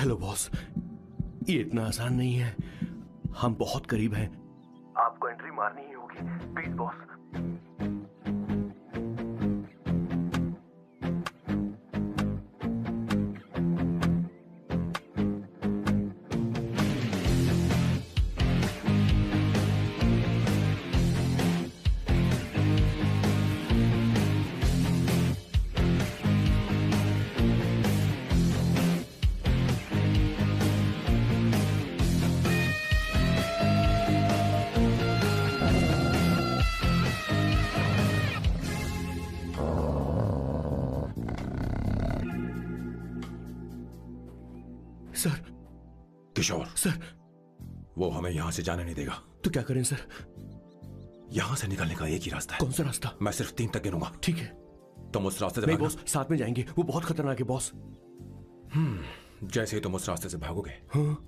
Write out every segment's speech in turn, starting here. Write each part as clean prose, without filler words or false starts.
Hello boss, ये इतना आसान नहीं है, हम बहुत करीब हैं। आपको एंट्री मारनी ही होगी, please boss. Sir. Kishore, sir. वो हमें यहां से जाने नहीं देगा। तो क्या करें सर? यहां से निकलने का एक ही रास्ता है। कौन सा रास्ता? मैं सिर्फ 3 तक गिनूंगा। ठीक है। तुम उस रास्ते से नहीं भागना। बॉस, साथ में जाएंगे, वो बहुत खतरनाक है बॉस। जैसे ही तुम उस रास्ते से भागोगे,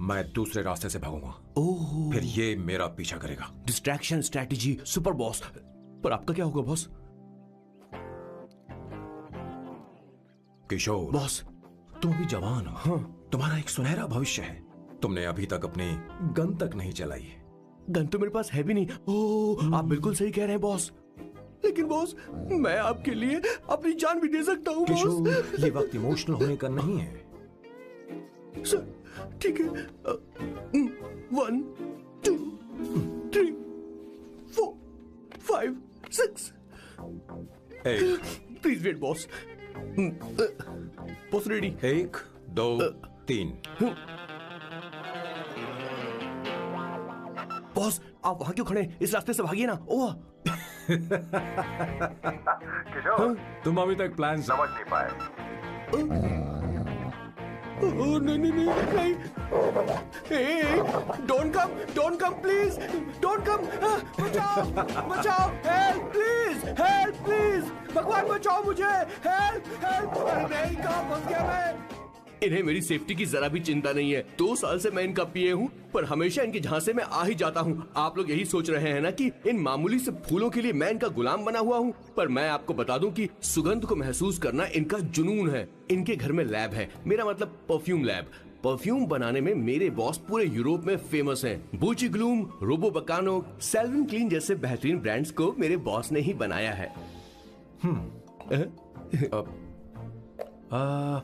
मैं दूसरे रास्ते से भागूंगा। ओह। फिर ये मेरा पीछा करेगा। Distraction strategy, super boss. पर आपका क्या होगा बॉस? किशोर बॉस, तुम अभी जवान हो। हाँ। तुम्हारा एक सुनहरा भविष्य है। तुमने अभी तक अपनी गन तक नहीं चलाई। गन तो मेरे पास है भी नहीं। ओह, आप बिल्कुल सही कह रहे हैं बॉस। लेकिन बॉस, मैं आपके लिए अपनी जान भी दे सकता हूँ बॉस। किशोर, ये वक्त इमोशनल होने का नहीं है। सर, ठीक है। 1 2 3 4 5 6। Please wait boss. Boss ready? 1 2 3। Boss, आप वहां क्यों खड़े? इस रास्ते से भागिए ना। ओह। किशोर, तुम अभी तक प्लान समझ नहीं पाए। नहीं नहीं नहीं नहीं। Don't come please, don't come. बचाओ बचाओ, हेल्प प्लीज, भगवान बचाओ मुझे, हेल्प। अरे नहीं, कहाँ फंस गया मैं? इन्हें मेरी सेफ्टी की जरा भी चिंता नहीं है। 2 साल से मैं इनका पीए हूँ, पर हमेशा इनके झांसे में आ ही जाता हूँ। आप लोग यही सोच रहे हैं ना कि इन मामूली से फूलों के लिए मैं इनका गुलाम बना हुआ हूँ, पर मैं आपको बता दूं कि सुगंध को महसूस करना इनका जुनून है। इनके घर में लैब है, मेरा मतलब परफ्यूम लैब। परफ्यूम बनाने में मेरे बॉस पूरे यूरोप में फेमस हैं। बूची ग्लूम, रोबो बकानो, सेल्विन क्लीन जैसे बेहतरीन ब्रांड्स को मेरे बॉस ने ही बनाया है।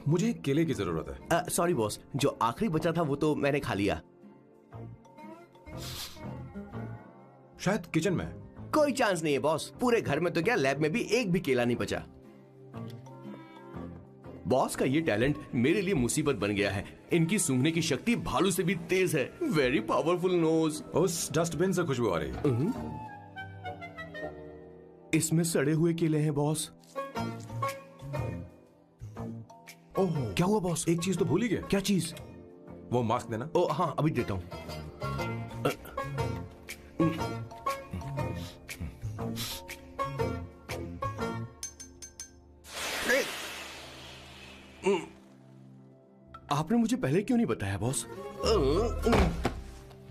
मुझे केले की जरूरत है। सॉरी बॉस, जो आखिरी बचा था वो तो मैंने खा लिया। शायद किचन में। कोई चांस नहीं है बॉस, पूरे घर में तो क्या, लैब में भी एक भी केला नहीं बचा। बॉस का ये टैलेंट मेरे लिए मुसीबत बन गया है। इनकी सूंघने की शक्ति भालू से भी तेज है। Very powerful nose. उस डस्टबिन से खुशबू आ रही है। इसमें सड़े हुए केले हैं बॉस। ओह, क्या हुआ बॉस? एक चीज तो भूल ही गया। क्या चीज? वो मास्क देना। ओ हाँ, अभी देता हूँ। आपने मुझे पहले क्यों नहीं बताया बॉस?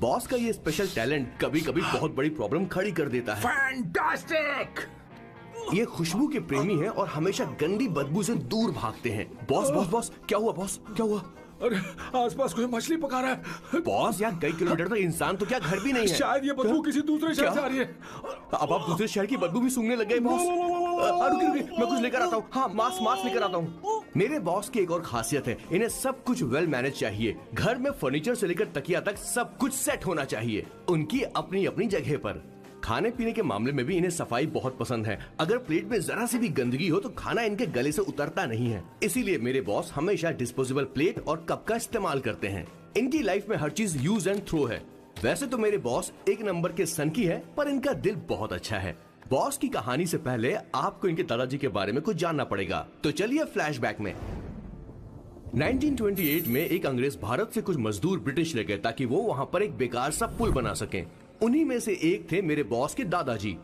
बॉस का ये स्पेशल टैलेंट कभी कभी बहुत बड़ी प्रॉब्लम खड़ी कर देता है। फैंटास्टिक! ये खुशबू के प्रेमी हैं और हमेशा गंदी बदबू से दूर भागते हैं। बॉस बॉस बॉस, क्या हुआ बॉस? क्या हुआ? अरे आसपास कोई मछली पका रहा है। बॉस, यहाँ कई किलोमीटर तक इंसान तो क्या घर भी नहीं है। शायद ये बदबू किसी दूसरे शहर से आ रही है। अब आप दूसरे शहर की बदबू भी सूंघने लग गए बॉस। रुकिए, मैं कुछ लेकर आता हूँ। हाँ, मास्क लेकर आता हूँ। मेरे बॉस की एक और खासियत है, इन्हें सब कुछ वेल मैनेज चाहिए। घर में फर्नीचर से लेकर तकिया तक सब कुछ सेट होना चाहिए, उनकी अपनी अपनी जगह पर। खाने पीने के मामले में भी इन्हें सफाई बहुत पसंद है। अगर प्लेट में जरा सी भी गंदगी हो तो खाना इनके गले से उतरता नहीं है। इसीलिए मेरे बॉस हमेशा डिस्पोजेबल प्लेट और कप का इस्तेमाल करते हैं। इनकी लाइफ में हर चीज यूज एंड थ्रो है। वैसे तो मेरे बॉस 1 नंबर के सनकी है, पर इनका दिल बहुत अच्छा है। बॉस की कहानी से पहले आपको इनके दादाजी के बारे में कुछ जानना पड़ेगा, तो चलिए फ्लैशबैक में। 1928 में एक अंग्रेज भारत से कुछ मजदूर ब्रिटिश ले गए ताकि वो वहां पर एक बेकार सा पुल बना सकें। उन्हीं में से एक थे मेरे बॉस के दादाजी।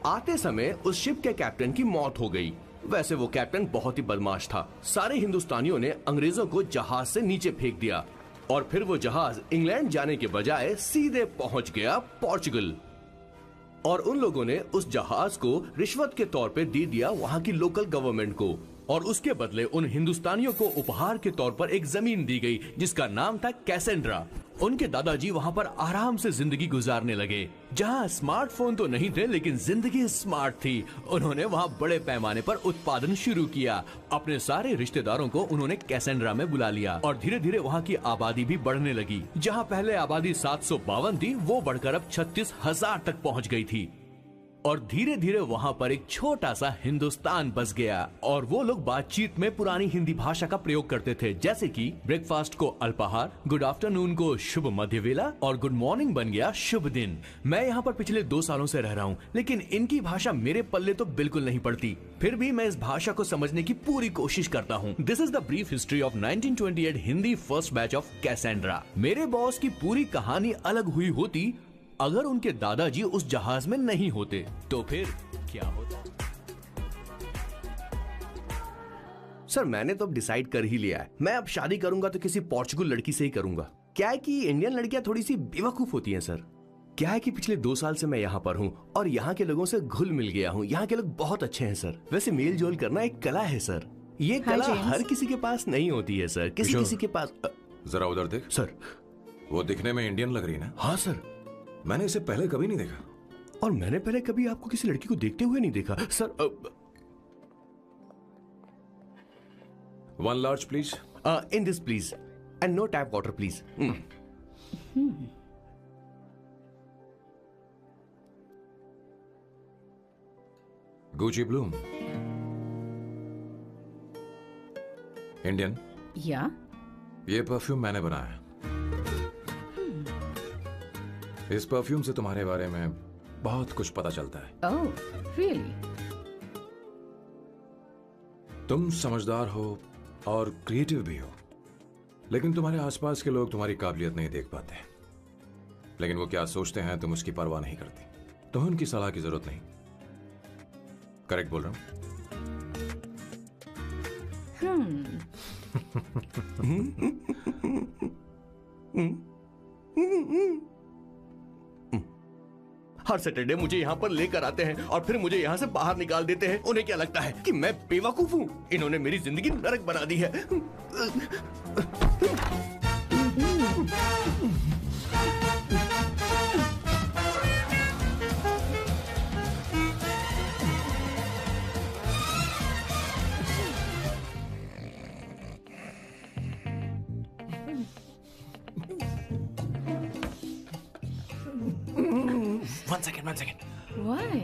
आते समय उस शिप के कैप्टन की मौत हो गई। वैसे वो कैप्टन बहुत ही बदमाश था। सारे हिंदुस्तानियों ने अंग्रेजों को जहाज से नीचे फेंक दिया और फिर वो जहाज इंग्लैंड जाने के बजाय सीधे पहुंच गया पोर्चुगल। और उन लोगों ने उस जहाज को रिश्वत के तौर पे दे दिया वहां की लोकल गवर्नमेंट को। और उसके बदले उन हिंदुस्तानियों को उपहार के तौर पर एक जमीन दी गई जिसका नाम था कैसेंड्रा। उनके दादाजी वहां पर आराम से जिंदगी गुजारने लगे, जहां स्मार्टफोन तो नहीं थे लेकिन जिंदगी स्मार्ट थी। उन्होंने वहां बड़े पैमाने पर उत्पादन शुरू किया। अपने सारे रिश्तेदारों को उन्होंने कैसेंड्रा में बुला लिया और धीरे धीरे वहां की आबादी भी बढ़ने लगी। जहां पहले आबादी 752 थी, वो बढ़कर अब 36,000 तक पहुंच गई थी। और धीरे धीरे वहां पर एक छोटा सा हिंदुस्तान बस गया और वो लोग बातचीत में पुरानी हिंदी भाषा का प्रयोग करते थे, जैसे कि ब्रेकफास्ट को अल्पाहार, गुड आफ्टरनून को शुभ मध्यवेला और गुड मॉर्निंग बन गया शुभ दिन। मैं यहाँ पर पिछले 2 सालों से रह रहा हूँ, लेकिन इनकी भाषा मेरे पल्ले तो बिल्कुल नहीं पड़ती। फिर भी मैं इस भाषा को समझने की पूरी कोशिश करता हूँ। This is the brief history of 1928 Hindi first batch of Cassandra. मेरे बॉस की पूरी कहानी अलग हुई होती अगर उनके दादाजी उस जहाज में नहीं होते, तो फिर क्या होता? सर, मैंने तो अब डिसाइड कर ही लिया है। मैं अब शादी करूंगा तो किसी पोर्चुगल लड़की से ही करूंगा। क्या है कि इंडियन लड़कियां थोड़ी सी बेवकूफ होती हैं सर। क्या है कि पिछले 2 साल से मैं यहाँ पर हूँ और यहाँ के लोगों से घुल मिल गया हूँ। यहाँ के लोग बहुत अच्छे हैं सर। वैसे मेल जोल करना एक कला है सर। ये कला हर किसी के पास नहीं होती है सर। किसी के पास। जरा उधर देख सर। वो दिखने में इंडियन लग रही है ना? हाँ सर। मैंने इसे पहले कभी नहीं देखा। और मैंने पहले कभी आपको किसी लड़की को देखते हुए नहीं देखा sir. 1 large please. In this please and no tap water please. Gucci Bloom. Indian. या ये परफ्यूम मैंने बनाया। इस परफ्यूम से तुम्हारे बारे में बहुत कुछ पता चलता है। ओह, रियली? तुम समझदार हो और क्रिएटिव भी हो, लेकिन तुम्हारे आसपास के लोग तुम्हारी काबिलियत नहीं देख पाते। लेकिन वो क्या सोचते हैं तुम उसकी परवाह नहीं करती। तुम्हें उनकी सलाह की जरूरत नहीं। करेक्ट बोल रहा हूं? हर सैटरडे मुझे यहाँ पर लेकर आते हैं और फिर मुझे यहाँ से बाहर निकाल देते हैं। उन्हें क्या लगता है कि मैं बेवकूफ हूँ? इन्होंने मेरी जिंदगी नरक बना दी है। One second. Why?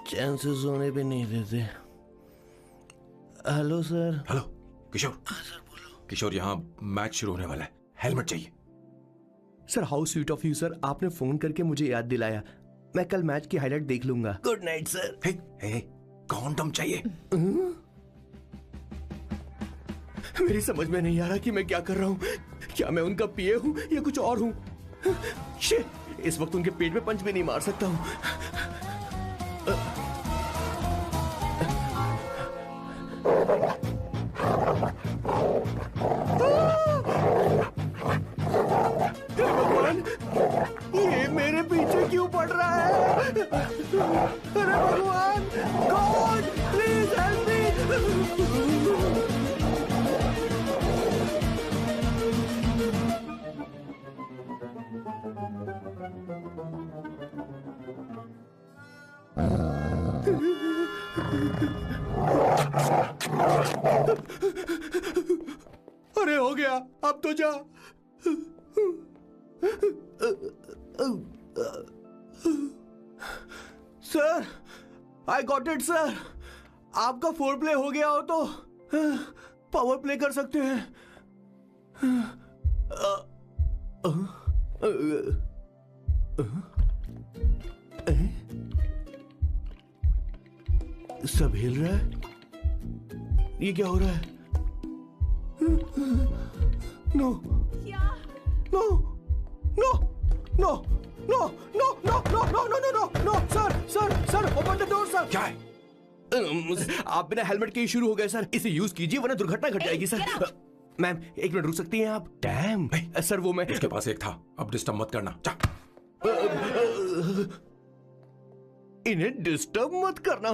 चैन से सोने भी नहीं देते। Hello sir. हेलो किशोर। सर बोलो। किशोर, यहाँ मैच शुरू होने वाला है, हेलमेट चाहिए। Sir, how sweet of you sir. आपने फोन करके मुझे याद दिलाया। मैं कल मैच की हाईलाइट देख लूंगा। Good night sir. Hey, condom चाहिए। मेरी समझ में नहीं आ रहा कि मैं क्या कर रहा हूँ। क्या मैं उनका पीए हूँ या कुछ और हूँ? शिट, इस वक्त उनके पेट में पंच भी नहीं मार सकता हूँ। भगवान, ये मेरे पीछे क्यों पड़ रहा है? अरे भगवान, गॉड प्लीज हेल्प मी। अरे हो गया, अब तो जा। Sir, I got it sir. आपका फोर प्ले हो गया हो तो पावर प्ले कर सकते हैं। सब हिल रहा है। ये क्या हो रहा है? No no no no no no no no no no no no sir open the door sir. क्या है? आप बिना हेलमेट के ही शुरू हो गए सर। इसे यूज कीजिए वरना दुर्घटना घट जाएगी सर। मैम एक मिनट रुक सकती हैं आप? डैम सर, वो मैं उसके पास एक था, अब डिस्टर्ब मत करना, जा। इन्हें डिस्टर्ब मत करना,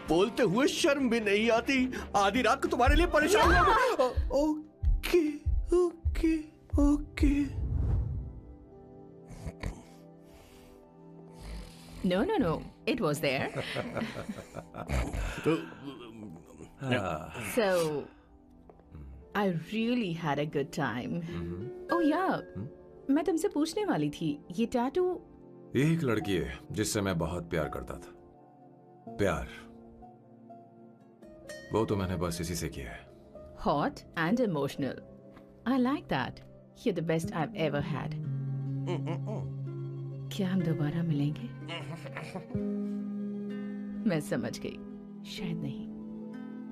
बोलते हुए शर्म भी नहीं आती। आधी रात को तुम्हारे लिए परेशान हुआ। Okay okay okay. No, it was there. So, I really had a good time. Oh yeah, मैं तुमसे पूछने वाली थी, ये टैटू। एक लड़की है जिससे मैं बहुत प्यार करता था। प्यार, वो तो मैंने बस इसी से किया है। Hot and emotional. I like that. You're the best I've ever had. क्या हम दोबारा मिलेंगे? मैं समझ गई, शायद नहीं।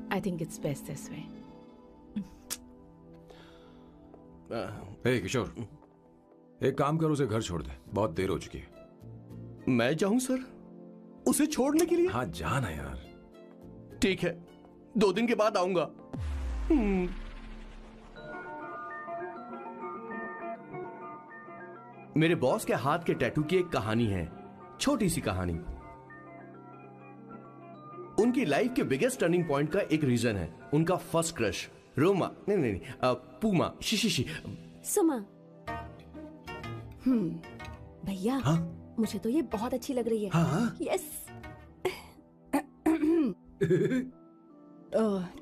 I think it's best this way. हे किशोर, एक काम कर, उसे घर छोड़ दे, बहुत देर हो चुकी है। मैं जाऊं सर उसे छोड़ने के लिए? हाँ जाना यार। ठीक है, 2 दिन के बाद आऊंगा। मेरे बॉस के हाथ के टैटू की एक कहानी है, छोटी सी कहानी। उनकी लाइफ के बिगेस्ट टर्निंग पॉइंट का एक रीजन है उनका फर्स्ट क्रश रोमा, नहीं, पूमा, शिशिशी। सुमा। भैया, हाँ? मुझे तो ये बहुत अच्छी लग रही है। हाँ? यस।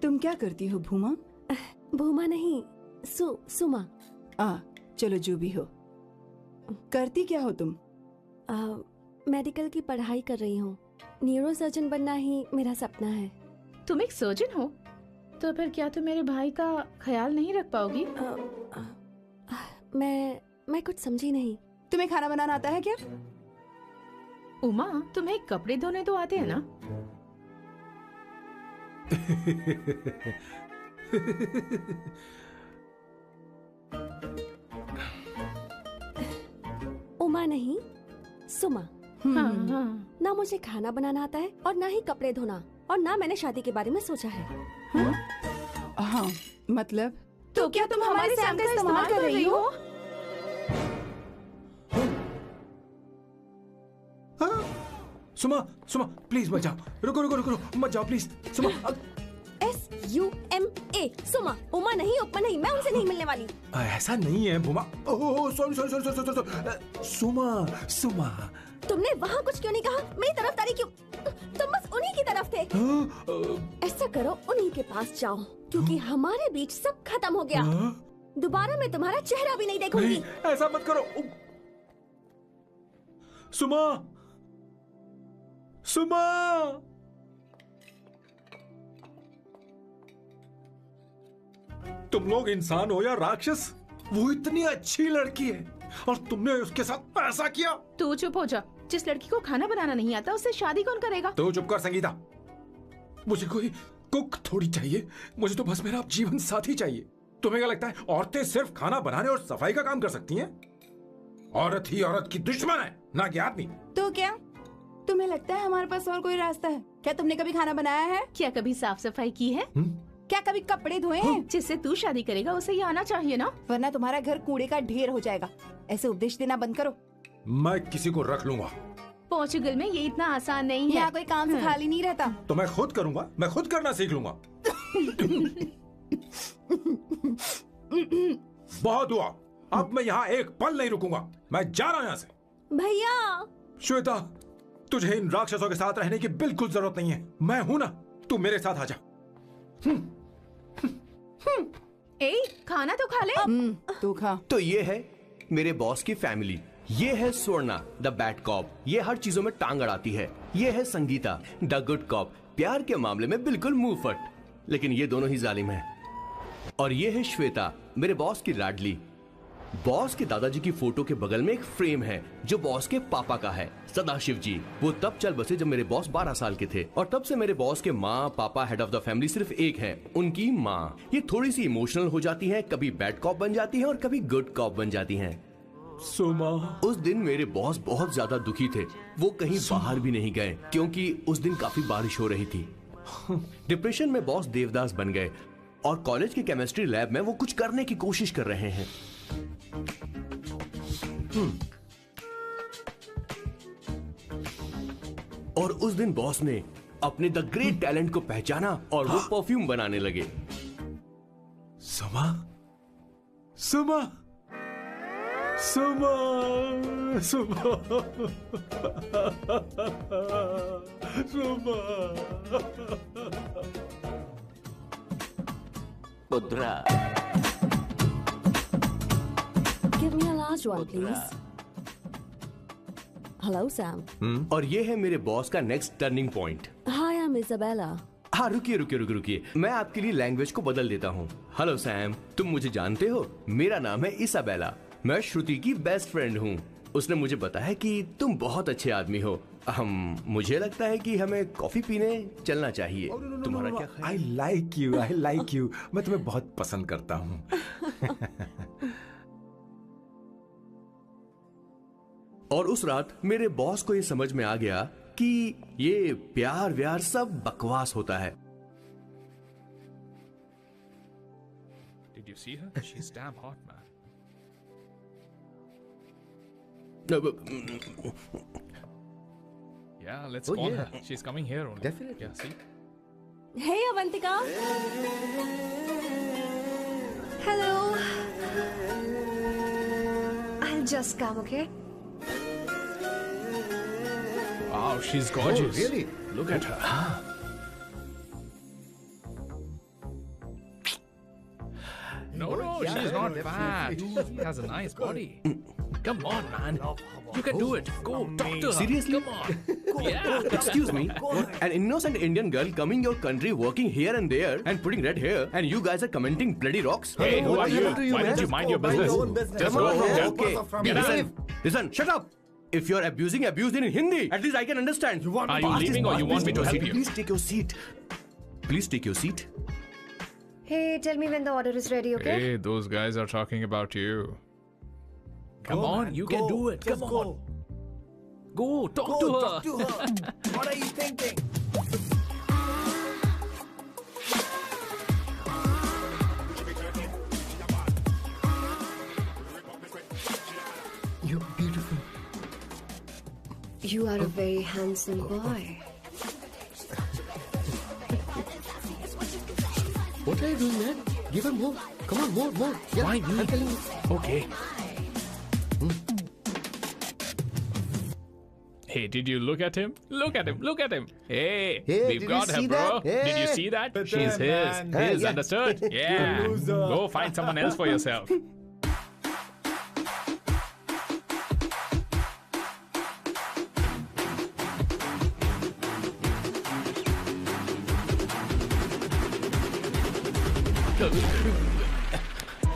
तुम क्या करती हो भूमा? भूमा नहीं, सुमा। चलो जो भी हो। करती क्या हो तुम? मेडिकल की पढ़ाई कर रही हूँ। न्यूरो सर्जन बनना ही मेरा सपना है। तुम एक सर्जन हो, तो फिर क्या तुम मेरे भाई का ख्याल नहीं रख पाओगी? मैं कुछ समझी नहीं। तुम्हें खाना बनाना आता है क्या? उमा, तुम्हें कपड़े धोने तो आते हैं ना? उमा नहीं, सुमा। हाँ। ना मुझे खाना बनाना आता है और ना ही कपड़े धोना, और ना मैंने शादी के बारे में सोचा है। हाँ, मतलब? तो क्या तुम हमारे सैम का इस्तेमाल कर रही हो? सुमा प्लीज मत जाओ, रुको मत जाओ प्लीज। सुमा, SUMA, सुमा। उमा नहीं, उपमा नहीं, मैं उनसे नहीं मिलने वाली। ऐसा नहीं है भूमा। सॉरी। सुमा। तुमने वहाँ कुछ क्यों नहीं कहा? मेरी तरफदारी क्यों? तुम बस उन्हीं की तरफ थे। ऐसा करो, उन्हीं के पास जाओ, क्योंकि हमारे बीच सब खत्म हो गया। दोबारा मैं तुम्हारा चेहरा भी नहीं देखूंगी। नहीं, ऐसा मत करो सुमा। तुम लोग इंसान हो या राक्षस? वो इतनी अच्छी लड़की है और तुमने उसके साथ ऐसा किया। तू चुप हो जा। जिस लड़की को खाना बनाना नहीं आता उससे शादी कौन करेगा? तो चुप कर संगीता। मुझे कोई कुक थोड़ी चाहिए, मुझे तो बस मेरा जीवन साथी चाहिए। तुम्हें क्या लगता है औरतें सिर्फ खाना बनाने और सफाई का काम कर सकती हैं? औरत ही औरत की दुश्मन है, ना कि आदमी। तो क्या तुम्हें लगता है हमारे पास और कोई रास्ता है? क्या तुमने कभी खाना बनाया है? क्या कभी साफ सफाई की है? क्या कभी कपड़े धोए हैं? जिससे तू शादी करेगा उसे ये आना चाहिए ना, वरना तुम्हारा घर कूड़े का ढेर हो जाएगा। ऐसे उपदेश देना बंद करो। मैं किसी को रख लूंगा। पोर्चुगल में ये इतना आसान नहीं है। यहाँ कोई काम से खाली नहीं रहता। तो मैं खुद करूंगा, मैं खुद करना सीख लूंगा। बहुत हुआ, अब मैं यहाँ एक पल नहीं रुकूंगा। मैं जा रहा हूँ यहाँ से। भैया। श्वेता, तुझे इन राक्षसों के साथ रहने की बिल्कुल जरूरत नहीं है। मैं हूं ना, तू मेरे साथ आ जा। खाना तो खा ले। तू खा। तो ये है मेरे बॉस की फैमिली। ये है स्वर्णा द बैड कॉप, ये हर चीजों में टांग अड़ाती है। ये है संगीता द गुड कॉप, प्यार के मामले में बिल्कुल मुंह फट, लेकिन ये दोनों ही जालिम हैं। और ये है श्वेता, मेरे बॉस की लाडली। बॉस के दादाजी की फोटो के बगल में एक फ्रेम है जो बॉस के पापा का है, सदाशिव जी। वो तब चल बसे जब मेरे बॉस 12 साल के थे, और तब से मेरे बॉस के माँ पापा हेड ऑफ द फैमिली सिर्फ एक है, उनकी माँ। ये थोड़ी सी इमोशनल हो जाती है, कभी बैड कॉप बन जाती है और कभी गुड कॉप बन जाती है। सुमा, उस दिन मेरे बॉस बहुत ज्यादा दुखी थे। वो कहीं बाहर भी नहीं गए क्योंकि उस दिन काफी बारिश हो रही थी। डिप्रेशन में बॉस देवदास बन गए। और कॉलेज की केमिस्ट्री लैब में वो कुछ करने की कोशिश कर रहे हैं। और उस दिन बॉस ने अपने द ग्रेट टैलेंट को पहचाना और वो परफ्यूम बनाने लगे। सुमा, सुमा, सुमा, सुमा, सुमा। पुत्रा, Give me a large one, please. Hello, Sam. और ये है मेरे बॉस का next turning point. Hi, I'm Isabella. हाँ, रुकिए, मैं आपके लिए लैंग्वेज को बदल देता हूँ। हेलो सैम, तुम मुझे जानते हो? मेरा नाम है इसाबेला। मैं श्रुति की बेस्ट फ्रेंड हूँ। उसने मुझे बताया कि तुम बहुत अच्छे आदमी हो। मुझे लगता है कि हमें कॉफी पीने चलना चाहिए। तुम्हारा क्या ख्याल? I like you. मैं तुम्हें बहुत पसंद करता हूँ। और उस रात मेरे बॉस को ये समझ में आ गया कि ये प्यार व्यार सब बकवास होता है। Did you see her? She's damn hot, man. Yeah, let's call her. She's coming here only. Definitely. Yeah, see? Hey, Avantika. Hello. I'll just come, okay? Wow, she's gorgeous. Oh, really? Look at her. No, she's not fat. She has a nice body. Come on, man. You can do it. Go, talk to her. Seriously? Come on. Yeah. Excuse me, an innocent Indian girl coming your country, working here and there, and putting red hair, and you guys are commenting bloody rocks? Hey, who are you? happened to you, Why man? don't you mind your business? Just Go go home. home. Okay. Get out. Listen, shut up. If you're abuse it in Hindi. At least I can understand. Are you leaving or you want me to help you? Please take your seat. Please take your seat. Hey, tell me when the order is ready, okay? Hey, those guys are talking about you. Come on, you can do it. Come on. Go, talk to her. What are you thinking? You're beautiful. You are a very handsome boy. What are you doing, man? Give her more. Come on, more. Yeah, Why me? I'm telling you. Okay. Hey, did you look at him? Look at him. Hey, Hey, we've did got you her, see bro. that? Hey. Did you see that? She's his. Hey, yeah. Understood? Yeah. Go find someone else for yourself.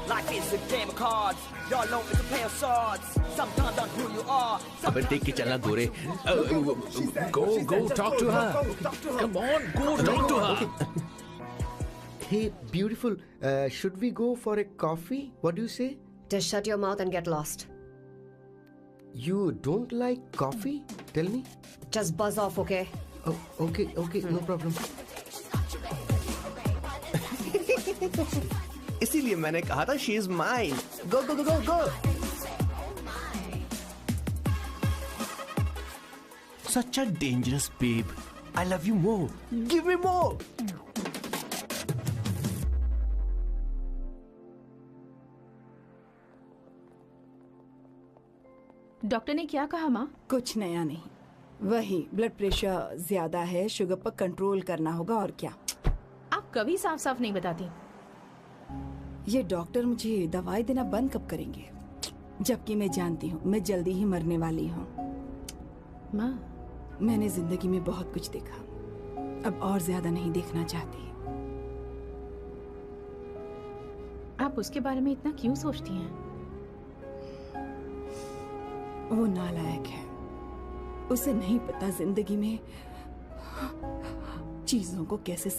Life is a game of cards. Y'all know it's a play of swords. Sometimes on who you are. अबे देख के चलना गोरे. Go, talk to her. Come on, go talk to her. Hey, beautiful. Should we go for a coffee? What do you say? Just shut your mouth and get lost. You don't like coffee? Tell me. Just buzz off, okay? Oh, okay, no problem. इसीलिए मैंने कहा था she is mine. Go. Such a dangerous babe. I love you more. Give me more. Doctor ने क्या कहा माँ? कुछ नया नहीं, वही ब्लड प्रेशर ज्यादा है, शुगर पर कंट्रोल करना होगा और क्या। आप कभी साफ साफ नहीं बताती। ये डॉक्टर मुझे दवाई देना बंद कब करेंगे, जबकि मैं जानती हूँ मैं जल्दी ही मरने वाली हूँ। माँ, मैंने जिंदगी में बहुत कुछ देखा, अब और ज्यादा नहीं देखना चाहती। आप उसके बारे में इतना क्यों सोचती हैं? वो नालायक है, उसे नहीं पता जिंदगी में चीजों को कैसे